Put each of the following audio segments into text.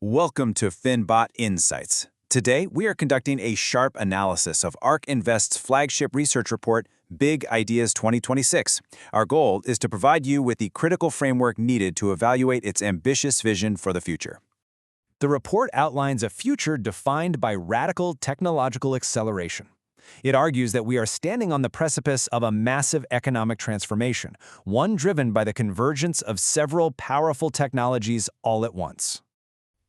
Welcome to FinBot Insights. Today, we are conducting a sharp analysis of ARK Invest's flagship research report, Big Ideas 2026. Our goal is to provide you with the critical framework needed to evaluate its ambitious vision for the future. The report outlines a future defined by radical technological acceleration. It argues that we are standing on the precipice of a massive economic transformation, one driven by the convergence of several powerful technologies all at once.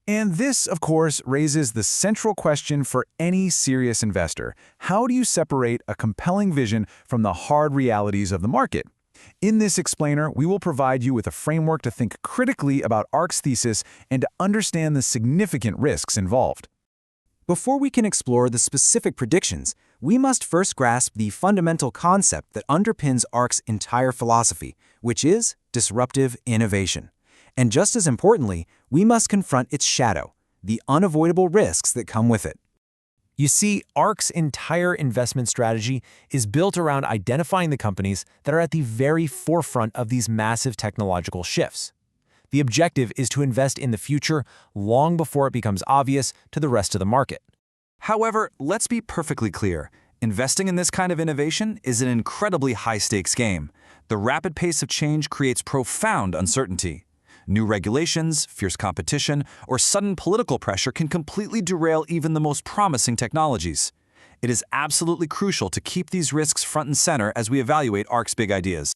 And this, of course, raises the central question for any serious investor. How do you separate a compelling vision from the hard realities of the market? In this explainer, we will provide you with a framework to think critically about ARK's thesis and to understand the significant risks involved. Before we can explore the specific predictions, we must first grasp the fundamental concept that underpins ARK's entire philosophy, which is disruptive innovation. And just as importantly, we must confront its shadow, the unavoidable risks that come with it. You see, ARK's entire investment strategy is built around identifying the companies that are at the very forefront of these massive technological shifts. The objective is to invest in the future long before it becomes obvious to the rest of the market. However, let's be perfectly clear. Investing in this kind of innovation is an incredibly high-stakes game. The rapid pace of change creates profound uncertainty. New regulations, fierce competition, or sudden political pressure can completely derail even the most promising technologies. It is absolutely crucial to keep these risks front and center as we evaluate ARK's big ideas.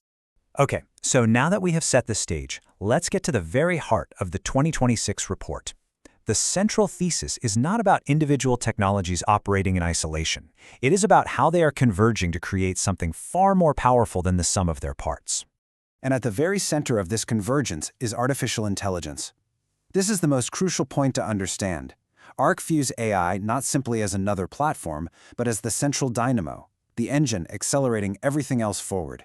Okay, so now that we have set the stage, let's get to the very heart of the 2026 report. The central thesis is not about individual technologies operating in isolation. It is about how they are converging to create something far more powerful than the sum of their parts. And at the very center of this convergence is artificial intelligence. This is the most crucial point to understand. ARK views AI not simply as another platform, but as the central dynamo, the engine accelerating everything else forward.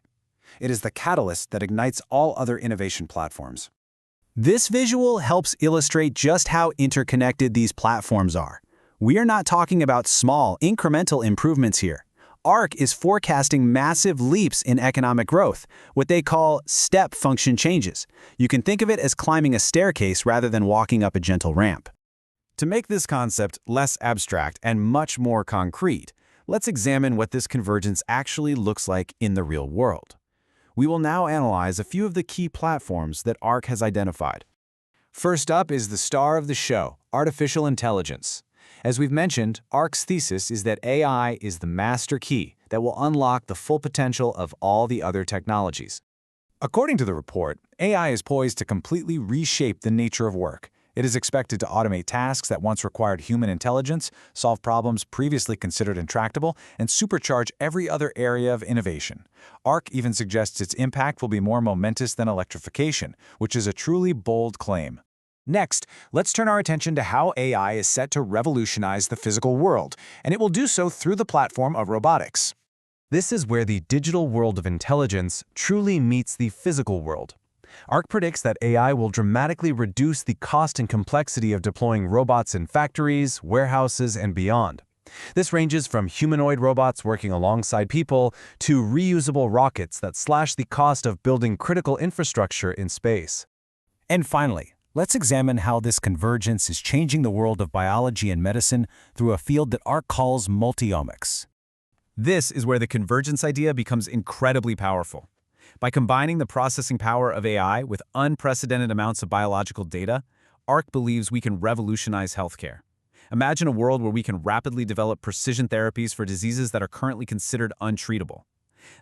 It is the catalyst that ignites all other innovation platforms. This visual helps illustrate just how interconnected these platforms are. We are not talking about small, incremental improvements here. ARK is forecasting massive leaps in economic growth, what they call step function changes. You can think of it as climbing a staircase rather than walking up a gentle ramp. To make this concept less abstract and much more concrete, let's examine what this convergence actually looks like in the real world. We will now analyze a few of the key platforms that ARK has identified. First up is the star of the show, artificial intelligence. As we've mentioned, ARK's thesis is that AI is the master key that will unlock the full potential of all the other technologies. According to the report, AI is poised to completely reshape the nature of work. It is expected to automate tasks that once required human intelligence, solve problems previously considered intractable, and supercharge every other area of innovation. ARK even suggests its impact will be more momentous than electrification, which is a truly bold claim. Next, let's turn our attention to how AI is set to revolutionize the physical world, and it will do so through the platform of robotics. This is where the digital world of intelligence truly meets the physical world. ARK predicts that AI will dramatically reduce the cost and complexity of deploying robots in factories, warehouses, and beyond. This ranges from humanoid robots working alongside people to reusable rockets that slash the cost of building critical infrastructure in space. And finally, let's examine how this convergence is changing the world of biology and medicine through a field that ARK calls multiomics. This is where the convergence idea becomes incredibly powerful. By combining the processing power of AI with unprecedented amounts of biological data, ARK believes we can revolutionize healthcare. Imagine a world where we can rapidly develop precision therapies for diseases that are currently considered untreatable.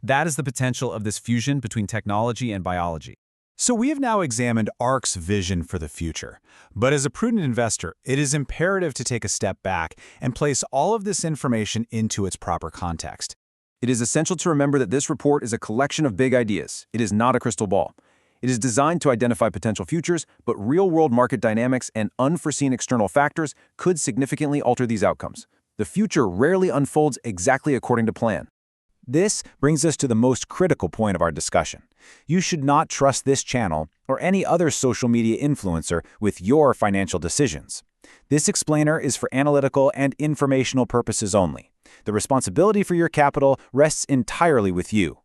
That is the potential of this fusion between technology and biology. So we have now examined ARK's vision for the future. But as a prudent investor, it is imperative to take a step back and place all of this information into its proper context. It is essential to remember that this report is a collection of big ideas. It is not a crystal ball. It is designed to identify potential futures, but real-world market dynamics and unforeseen external factors could significantly alter these outcomes. The future rarely unfolds exactly according to plan. This brings us to the most critical point of our discussion. You should not trust this channel or any other social media influencer with your financial decisions. This explainer is for analytical and informational purposes only. The responsibility for your capital rests entirely with you.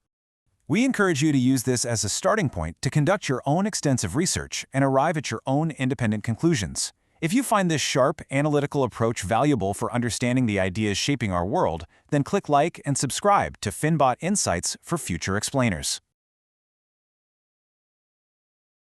We encourage you to use this as a starting point to conduct your own extensive research and arrive at your own independent conclusions. If you find this sharp, analytical approach valuable for understanding the ideas shaping our world, then click like and subscribe to Finbot Insights for future explainers.